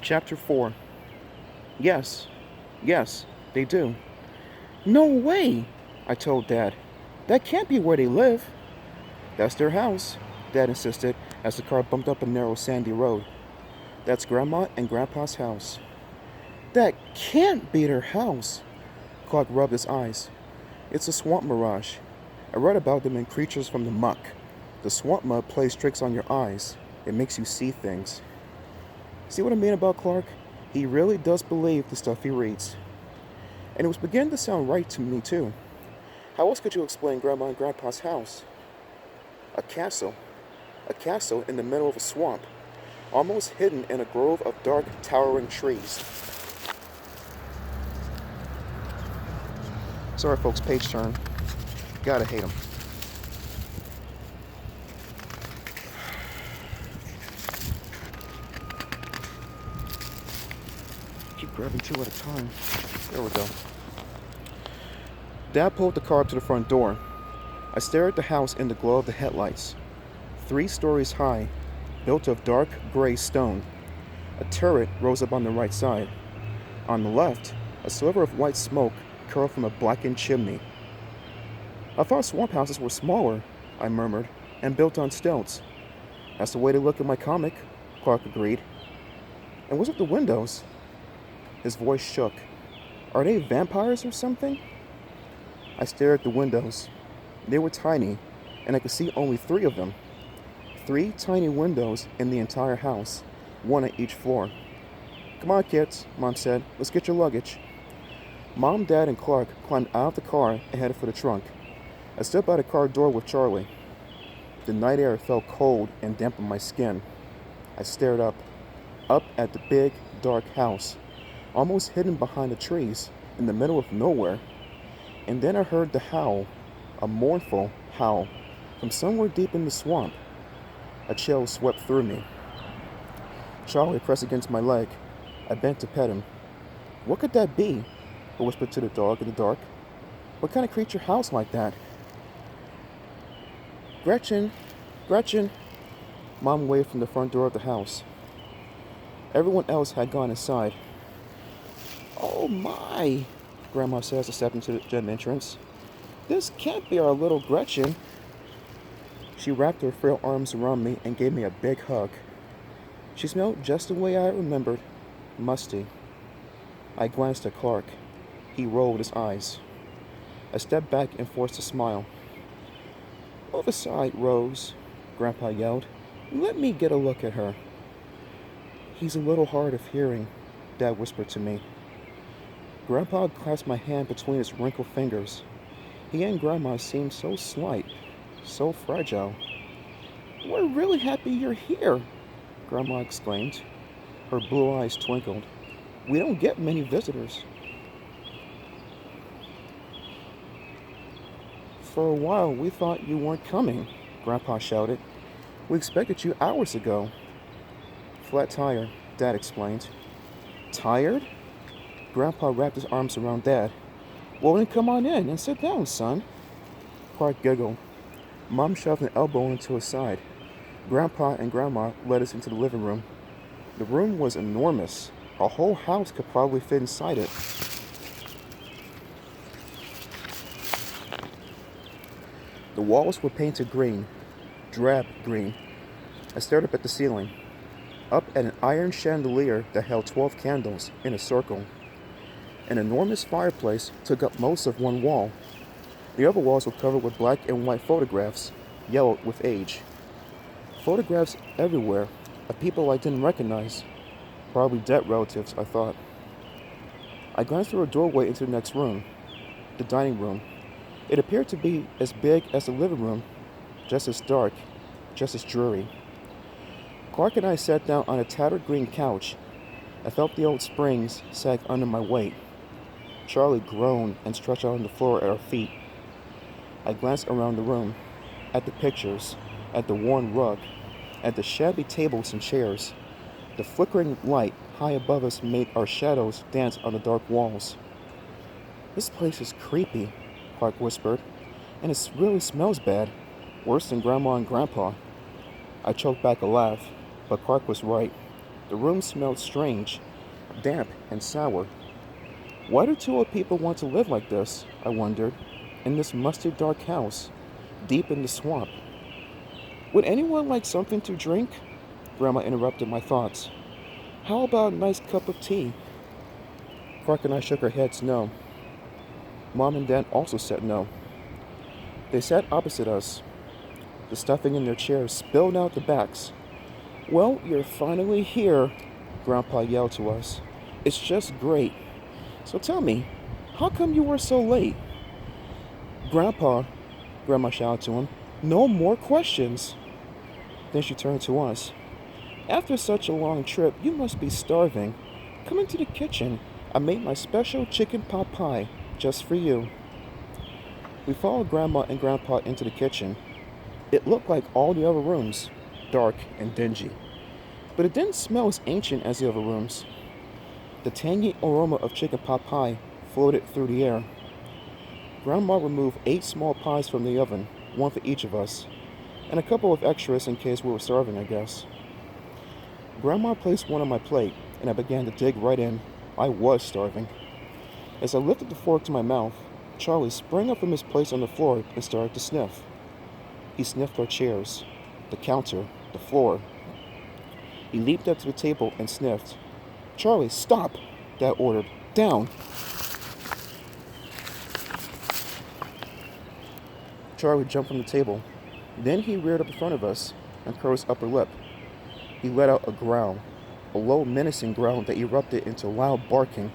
Chapter 4. Yes, yes, they do. No way, I told Dad. That can't be where they live. That's their house, Dad insisted as the car bumped up a narrow sandy road. That's Grandma and Grandpa's house. That can't be their house. Clark rubbed his eyes. It's a swamp mirage. I read about them in Creatures from the Muck. The swamp mud plays tricks on your eyes. It makes you see things. See what I mean about Clark? He really does believe the stuff he reads. And it was beginning to sound right to me, too. How else could you explain Grandma and Grandpa's house? A castle. A castle in the middle of a swamp, almost hidden in a grove of dark, towering trees. Sorry, folks, page turn. Gotta hate him. Keep grabbing two at a time. There we go. Dad pulled the car up to the front door. I stared at the house in the glow of the headlights. 3 stories high, built of dark gray stone. A turret rose up on the right side. On the left, a sliver of white smoke curled from a blackened chimney. I thought swamp houses were smaller, I murmured, and built on stilts. That's the way they look in my comic, Clark agreed. And what's with the windows? His voice shook. Are they vampires or something? I stared at the windows. They were tiny, and I could see only 3 of them. 3 tiny windows in the entire house, 1 at each floor. Come on, kids, Mom said. Let's get your luggage. Mom, Dad, and Clark climbed out of the car and headed for the trunk. I stood by the car door with Charlie. The night air felt cold and damp on my skin. I stared up at the big, dark house, almost hidden behind the trees, in the middle of nowhere. And then I heard the howl, a mournful howl, from somewhere deep in the swamp. A chill swept through me. Charlie pressed against my leg. I bent to pet him. What could that be? I whispered to the dog in the dark. What kind of creature howls like that? Gretchen! Gretchen! Mom waved from the front door of the house. Everyone else had gone inside. Oh my! Grandma said as I stepped into the gym entrance. This can't be our little Gretchen. She wrapped her frail arms around me and gave me a big hug. She smelled just the way I remembered, musty. I glanced at Clark. He rolled his eyes. I stepped back and forced a smile. Move aside, Rose, Grandpa yelled. Let me get a look at her. He's a little hard of hearing, Dad whispered to me. Grandpa clasped my hand between his wrinkled fingers. He and Grandma seemed so slight, so fragile. We're really happy you're here, Grandma exclaimed. Her blue eyes twinkled. We don't get many visitors. For a while, we thought you weren't coming, Grandpa shouted. We expected you hours ago. Flat tire, Dad explained. Tired? Grandpa wrapped his arms around Dad. Well, then come on in and sit down, son. Clark giggled. Mom shoved an elbow into his side. Grandpa and Grandma led us into the living room. The room was enormous. A whole house could probably fit inside it. The walls were painted green, drab green. I stared up at the ceiling, up at an iron chandelier that held 12 candles in a circle. An enormous fireplace took up most of one wall. The other walls were covered with black and white photographs, yellowed with age. Photographs everywhere, of people I didn't recognize. Probably dead relatives, I thought. I glanced through a doorway into the next room, the dining room. It appeared to be as big as the living room, just as dark, just as dreary. Clark and I sat down on a tattered green couch. I felt the old springs sag under my weight. Charlie groaned and stretched out on the floor at our feet. I glanced around the room, at the pictures, at the worn rug, at the shabby tables and chairs. The flickering light high above us made our shadows dance on the dark walls. This place is creepy, Clark whispered, and it really smells bad, worse than Grandma and Grandpa. I choked back a laugh, but Clark was right. The room smelled strange, damp and sour. Why do two old people want to live like this? I wondered, in this musty dark house, deep in the swamp. Would anyone like something to drink? Grandma interrupted my thoughts. How about a nice cup of tea? Clark and I shook our heads no. Mom and Dad also said no. They sat opposite us. The stuffing in their chairs spilled out the backs. Well, you're finally here, Grandpa yelled to us. It's just great. So tell me, how come you were so late? Grandpa, Grandma shouted to him, no more questions. Then she turned to us. After such a long trip, you must be starving. Come into the kitchen. I made my special chicken pot pie just for you. We followed Grandma and Grandpa into the kitchen. It looked like all the other rooms, dark and dingy. But it didn't smell as ancient as the other rooms. The tangy aroma of chicken pot pie floated through the air. Grandma removed 8 small pies from the oven, one for each of us, and a couple of extras in case we were starving, I guess. Grandma placed one on my plate, and I began to dig right in. I was starving. As I lifted the fork to my mouth, Charlie sprang up from his place on the floor and started to sniff. He sniffed our chairs, the counter, the floor. He leaped up to the table and sniffed. Charlie, stop, Dad ordered. Down. Charlie jumped from the table. Then he reared up in front of us and curled his upper lip. He let out a growl, a low, menacing growl that erupted into loud barking,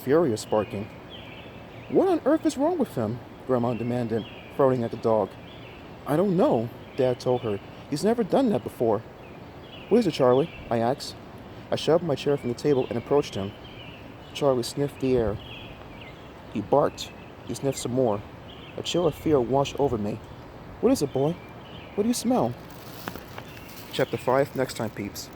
furious barking. What on earth is wrong with him? Grandma demanded, frowning at the dog. I don't know, Dad told her. He's never done that before. What is it, Charlie? I asked. I shoved my chair from the table and approached him. Charlie sniffed the air. He barked. He sniffed some more. A chill of fear washed over me. What is it, boy? What do you smell? Chapter 5, next time, peeps.